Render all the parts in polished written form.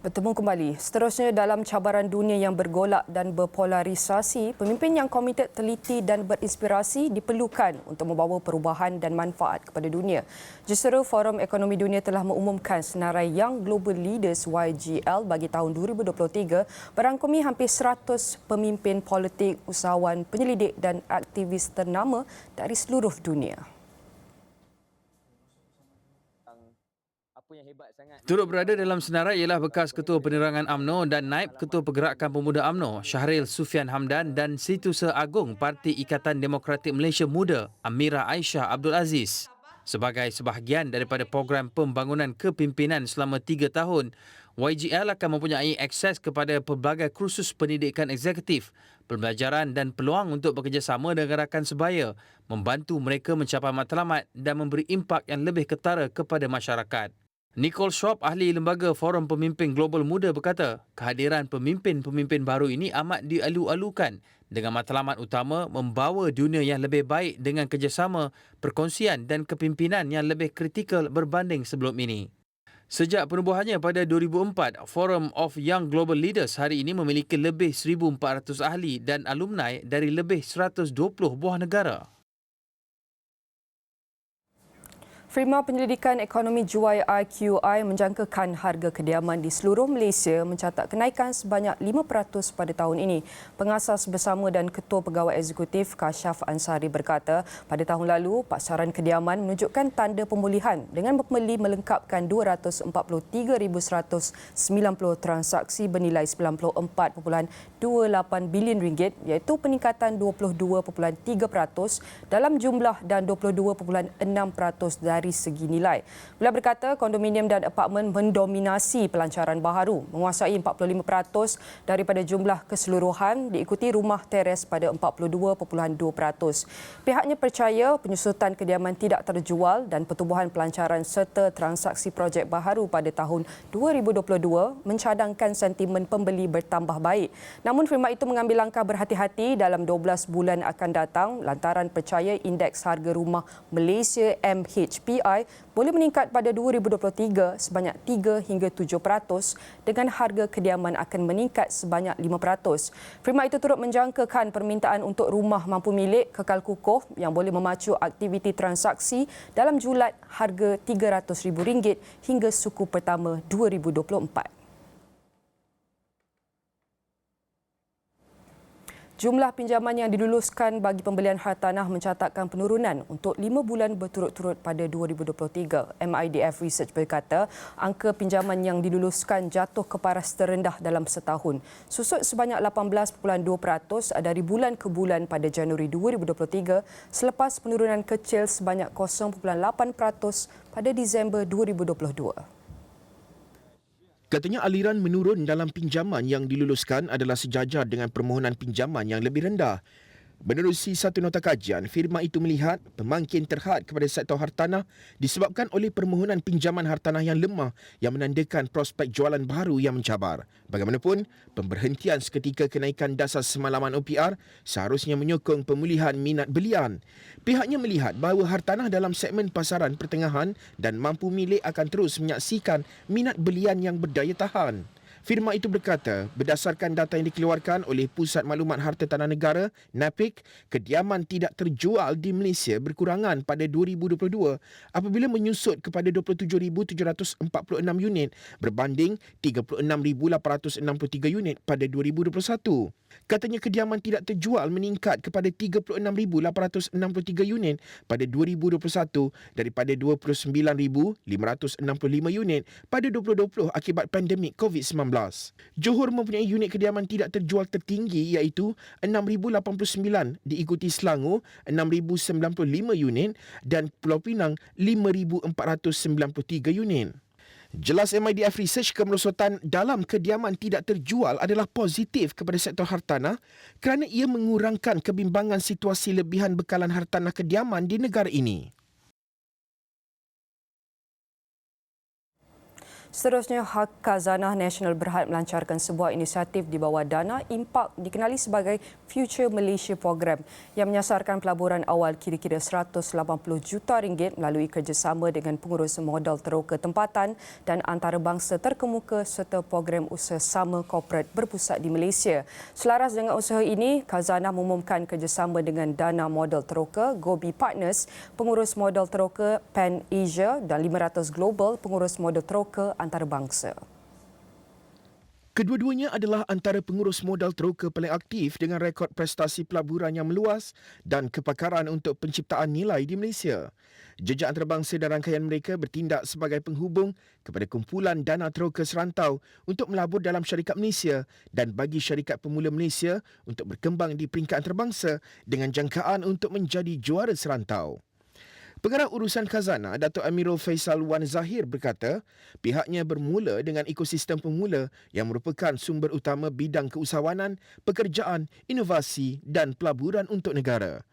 Bertemu kembali. Seterusnya dalam cabaran dunia yang bergolak dan berpolarisasi, pemimpin yang komited, teliti dan berinspirasi diperlukan untuk membawa perubahan dan manfaat kepada dunia. Juruserta Forum Ekonomi Dunia telah mengumumkan senarai Young Global Leaders YGL bagi tahun 2023 berangkumi hampir 100 pemimpin politik, usahawan, penyelidik dan aktivis ternama dari seluruh dunia. Turut berada dalam senarai ialah bekas Ketua Penerangan UMNO dan Naib Ketua Pergerakan Pemuda UMNO Syahril Sufian Hamdan dan Setiausaha Agung Parti Ikatan Demokratik Malaysia Muda Amira Aisyah Abdul Aziz. Sebagai sebahagian daripada program pembangunan kepimpinan selama 3 tahun, YGL akan mempunyai akses kepada pelbagai kursus pendidikan eksekutif, pembelajaran dan peluang untuk bekerjasama dengan rakan sebaya, membantu mereka mencapai matlamat dan memberi impak yang lebih ketara kepada masyarakat. Nicole Schwab, ahli Lembaga Forum Pemimpin Global Muda berkata, kehadiran pemimpin-pemimpin baru ini amat dialu-alukan dengan matlamat utama membawa dunia yang lebih baik dengan kerjasama, perkongsian dan kepimpinan yang lebih kritikal berbanding sebelum ini. Sejak penubuhannya pada 2004, Forum of Young Global Leaders hari ini memiliki lebih 1,400 ahli dan alumni dari lebih 120 buah negara. Firma Penyelidikan Ekonomi Juwai IQI menjangkakan harga kediaman di seluruh Malaysia mencatat kenaikan sebanyak 5% pada tahun ini. Pengasas bersama dan Ketua Pegawai Eksekutif Kashaf Ansari berkata, pada tahun lalu pasaran kediaman menunjukkan tanda pemulihan dengan pembeli melengkapkan 243,190 transaksi bernilai 94.28 bilion ringgit, iaitu peningkatan 22.3% dalam jumlah dan 22.6% dari segi nilai. Beliau berkata kondominium dan apartmen mendominasi pelancaran baharu, menguasai 45% daripada jumlah keseluruhan, diikuti rumah teres pada 42.2%. Pihaknya percaya penyusutan kediaman tidak terjual dan pertumbuhan pelancaran serta transaksi projek baharu pada tahun 2022 mencadangkan sentimen pembeli bertambah baik. Namun firma itu mengambil langkah berhati-hati dalam 12 bulan akan datang lantaran percaya indeks harga rumah Malaysia MHPI boleh meningkat pada 2023 sebanyak 3 hingga 7% dengan harga kediaman akan meningkat sebanyak 5%. Firma itu turut menjangkakan permintaan untuk rumah mampu milik kekal kukuh yang boleh memacu aktiviti transaksi dalam julat harga RM300,000 hingga suku pertama 2024. Jumlah pinjaman yang diluluskan bagi pembelian hartanah mencatatkan penurunan untuk 5 bulan berturut-turut pada 2023. MIDF Research berkata, angka pinjaman yang diluluskan jatuh ke paras terendah dalam setahun, susut sebanyak 18.2% dari bulan ke bulan pada Januari 2023 selepas penurunan kecil sebanyak 0.8% pada Disember 2022. Katanya aliran menurun dalam pinjaman yang diluluskan adalah sejajar dengan permohonan pinjaman yang lebih rendah. Menerusi satu nota kajian, firma itu melihat pemangkin terhad kepada sektor hartanah disebabkan oleh permohonan pinjaman hartanah yang lemah yang menandakan prospek jualan baru yang mencabar. Bagaimanapun, pemberhentian seketika kenaikan dasar semalaman OPR seharusnya menyokong pemulihan minat belian. Pihaknya melihat bahawa hartanah dalam segmen pasaran pertengahan dan mampu milik akan terus menyaksikan minat belian yang berdaya tahan. Firma itu berkata, berdasarkan data yang dikeluarkan oleh Pusat Maklumat Harta Tanah Negara, NAPIC, kediaman tidak terjual di Malaysia berkurangan pada 2022 apabila menyusut kepada 27,746 unit berbanding 36,863 unit pada 2021. Katanya kediaman tidak terjual meningkat kepada 36,863 unit pada 2021 daripada 29,565 unit pada 2020 akibat pandemik COVID-19. Johor mempunyai unit kediaman tidak terjual tertinggi iaitu 6,089 diikuti Selangor 6,095 unit dan Pulau Pinang 5,493 unit. Jelas MIDF Research kemerosotan dalam kediaman tidak terjual adalah positif kepada sektor hartanah kerana ia mengurangkan kebimbangan situasi lebihan bekalan hartanah kediaman di negara ini. Seterusnya, Hak Khazanah Nasional berhad melancarkan sebuah inisiatif di bawah dana impak dikenali sebagai Future Malaysia Program yang menyasarkan pelaburan awal kira-kira 180 juta ringgit melalui kerjasama dengan pengurus modal teroka tempatan dan antarabangsa terkemuka serta program usaha sama korporat berpusat di Malaysia. Selaras dengan usaha ini, Khazanah mengumumkan kerjasama dengan Dana Modal Teroka, Gobi Partners, pengurus modal teroka Pan Asia dan 500 Global, pengurus modal teroka antarabangsa. Kedua-duanya adalah antara pengurus modal teroka paling aktif dengan rekod prestasi pelaburan yang meluas dan kepakaran untuk penciptaan nilai di Malaysia. Jejak antarabangsa dan rangkaian mereka bertindak sebagai penghubung kepada kumpulan dana teroka serantau untuk melabur dalam syarikat Malaysia dan bagi syarikat pemula Malaysia untuk berkembang di peringkat antarabangsa dengan jangkaan untuk menjadi juara serantau. Pengarah urusan khazanah, Datuk Amirul Faisal Wan Zahir berkata, pihaknya bermula dengan ekosistem pemula yang merupakan sumber utama bidang keusahawanan, pekerjaan, inovasi dan pelaburan untuk negara.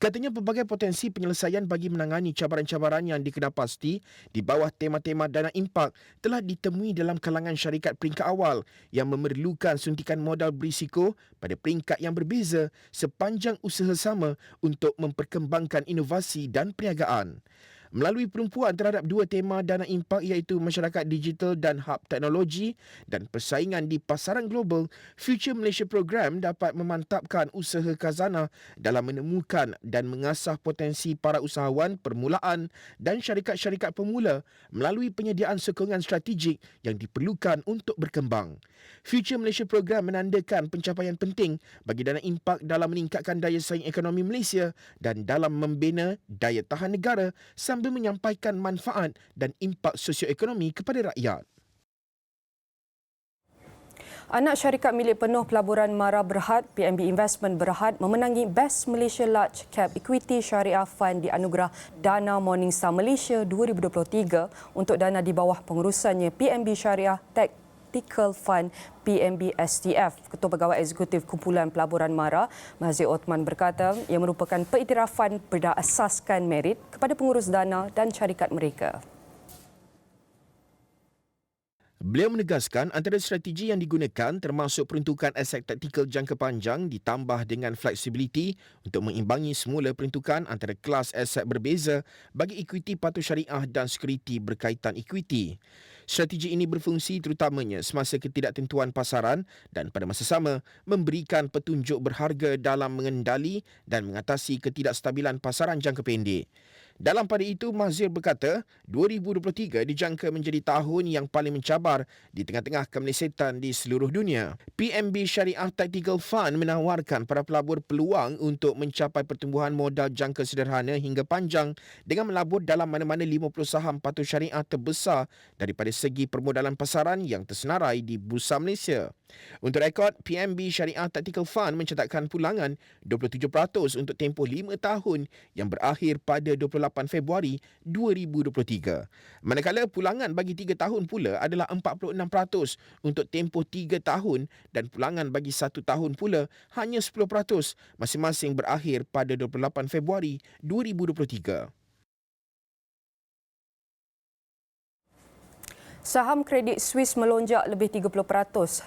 Katanya pelbagai potensi penyelesaian bagi menangani cabaran-cabaran yang dikenalpasti di bawah tema-tema dana impak telah ditemui dalam kalangan syarikat peringkat awal yang memerlukan suntikan modal berisiko pada peringkat yang berbeza sepanjang usaha sama untuk memperkembangkan inovasi dan perniagaan. Melalui perempuan terhadap dua tema dana impak iaitu masyarakat digital dan hub teknologi dan persaingan di pasaran global, Future Malaysia Program dapat memantapkan usaha khazanah dalam menemukan dan mengasah potensi para usahawan permulaan dan syarikat-syarikat pemula melalui penyediaan sokongan strategik yang diperlukan untuk berkembang. Future Malaysia Program menandakan pencapaian penting bagi dana impak dalam meningkatkan daya saing ekonomi Malaysia dan dalam membina daya tahan negara sambil menyampaikan manfaat dan impak sosioekonomi kepada rakyat. Anak syarikat milik penuh pelaburan Mara Berhad, PNB Investment Berhad, memenangi Best Malaysia Large Cap Equity Syariah Fund di anugerah Dana Morningstar Malaysia 2023 untuk dana di bawah pengurusannya PNB Syariah Tactical Fund PNB STF. Ketua Pegawai Eksekutif Kumpulan Pelaburan Mara, Mazir Othman berkata ia merupakan pengiktirafan berdasaskan merit kepada pengurus dana dan syarikat mereka. Beliau menegaskan antara strategi yang digunakan termasuk peruntukan aset taktikal jangka panjang ditambah dengan fleksibiliti untuk mengimbangi semula peruntukan antara kelas aset berbeza bagi ekuiti patuh syariah dan sekuriti berkaitan ekuiti. Strategi ini berfungsi terutamanya semasa ketidaktentuan pasaran dan pada masa sama memberikan petunjuk berharga dalam mengendali dan mengatasi ketidakstabilan pasaran jangka pendek. Dalam pada itu, Mazir berkata, 2023 dijangka menjadi tahun yang paling mencabar di tengah-tengah kemelesetan di seluruh dunia. PNB Syariah Tactical Fund menawarkan para pelabur peluang untuk mencapai pertumbuhan modal jangka sederhana hingga panjang dengan melabur dalam mana-mana 50 saham patuh syariah terbesar daripada segi permodalan pasaran yang tersenarai di Bursa Malaysia. Untuk rekod, PNB Syariah Tactical Fund mencatatkan pulangan 27% untuk tempoh 5 tahun yang berakhir pada 28 Februari 2023. Manakala pulangan bagi 3 tahun pula adalah 46% untuk tempoh 3 tahun dan pulangan bagi 1 tahun pula hanya 10%, masing-masing berakhir pada 28 Februari 2023. Saham kredit Swiss melonjak lebih 30%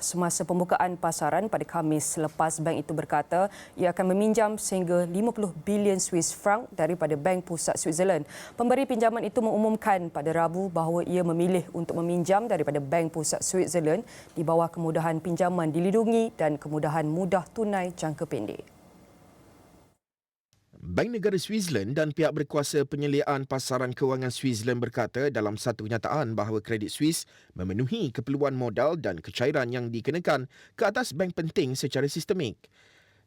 semasa pembukaan pasaran pada Khamis selepas bank itu berkata ia akan meminjam sehingga 50 bilion Swiss franc daripada Bank Pusat Switzerland. Pemberi pinjaman itu mengumumkan pada Rabu bahawa ia memilih untuk meminjam daripada Bank Pusat Switzerland di bawah kemudahan pinjaman dilindungi dan kemudahan mudah tunai jangka pendek. Bank Negara Switzerland dan pihak berkuasa penyeliaan pasaran kewangan Switzerland berkata dalam satu kenyataan bahawa kredit Swiss memenuhi keperluan modal dan kecairan yang dikenakan ke atas bank penting secara sistemik.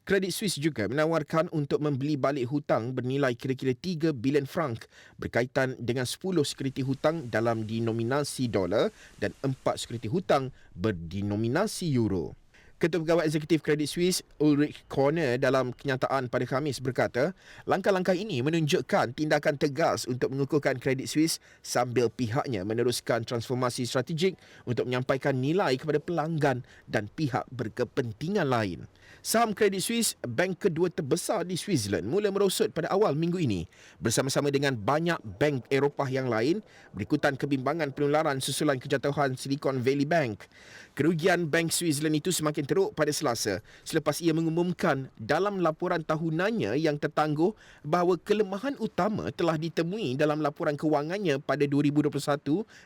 Kredit Swiss juga menawarkan untuk membeli balik hutang bernilai kira-kira 3 bilion franc berkaitan dengan 10 sekuriti hutang dalam denominasi dolar dan 4 sekuriti hutang berdenominasi euro. Ketua Pegawai Eksekutif Kredit Swiss, Ulrich Korner, dalam kenyataan pada Khamis berkata, langkah-langkah ini menunjukkan tindakan tegas untuk mengukuhkan Kredit Swiss sambil pihaknya meneruskan transformasi strategik untuk menyampaikan nilai kepada pelanggan dan pihak berkepentingan lain. Saham Credit Suisse, bank kedua terbesar di Switzerland, mula merosot pada awal minggu ini bersama-sama dengan banyak bank Eropah yang lain berikutan kebimbangan penularan susulan kejatuhan Silicon Valley Bank. Kerugian bank Switzerland itu semakin teruk pada Selasa selepas ia mengumumkan dalam laporan tahunannya yang tertangguh bahawa kelemahan utama telah ditemui dalam laporan kewangannya pada 2021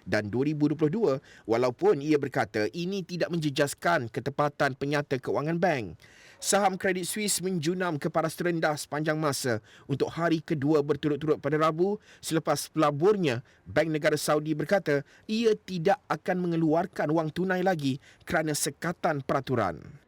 dan 2022 walaupun ia berkata ini tidak menjejaskan ketepatan penyata kewangan bank. Saham Credit Suisse menjunam ke paras terendah sepanjang masa untuk hari kedua berturut-turut pada Rabu selepas pelaburnya Bank Negara Saudi berkata ia tidak akan mengeluarkan wang tunai lagi kerana sekatan peraturan.